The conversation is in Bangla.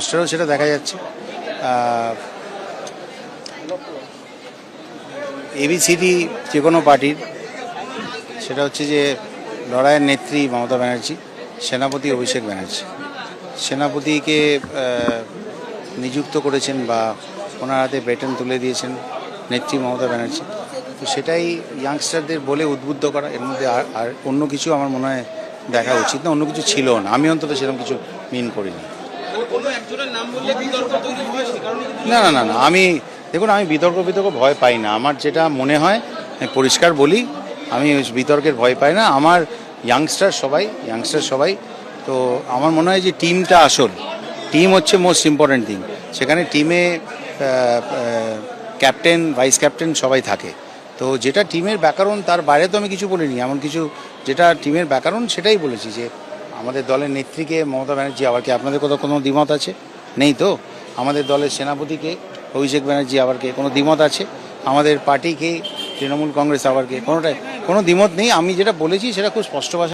পোস্টারেও সেটা দেখা যাচ্ছে। এবিসিডি যে কোনো পার্টির, সেটা হচ্ছে যে লড়াইয়ের নেত্রী মমতা ব্যানার্জি, সেনাপতি অভিষেক ব্যানার্জি। সেনাপতিকে নিযুক্ত করেছেন বা ওনার হাতে বেটন তুলে দিয়েছেন নেত্রী মমতা ব্যানার্জি। তো সেটাই ইয়াংস্টারদের বলে উদ্বুদ্ধ করা, এর মধ্যে আর অন্য কিছু আমার মনে হয় দেখা উচিত না, অন্য কিছু ছিল না। আমি অন্তত সেরকম কিছু মিন করিনি। না না না না, আমি দেখুন, আমি বিতর্ক ভয় পাই না। আমার যেটা মনে হয় আমি পরিষ্কার বলি, আমি বিতর্কের ভয় পাই না। আমার ইয়াংস্টার সবাই। তো আমার মনে হয় যে টিমটা আসল, টিম হচ্ছে মোস্ট ইম্পর্ট্যান্ট থিং। সেখানে টিমে ক্যাপ্টেন, ভাইস ক্যাপ্টেন সবাই থাকে। তো যেটা টিমের ব্যাকরণ, তার বাইরে তো আমি কিছু বলিনি। এমন কিছু যেটা টিমের ব্যাকরণ সেটাই বলেছি, যে আমাদের দলের নেত্রীকে মমতা ব্যানার্জি আবার কে, আপনাদের কোথাও কোনো দ্বিমত আছে? নেই তো। আমাদের দলের সেনাপতিকে অভিষেক ব্যানার্জি আবার কে, কোনো দ্বিমত আছে? আমাদের পার্টিকে তৃণমূল কংগ্রেস আবার কে, কোনো দ্বিমত নেই। আমি যেটা বলেছি সেটা খুব স্পষ্ট ভাষায়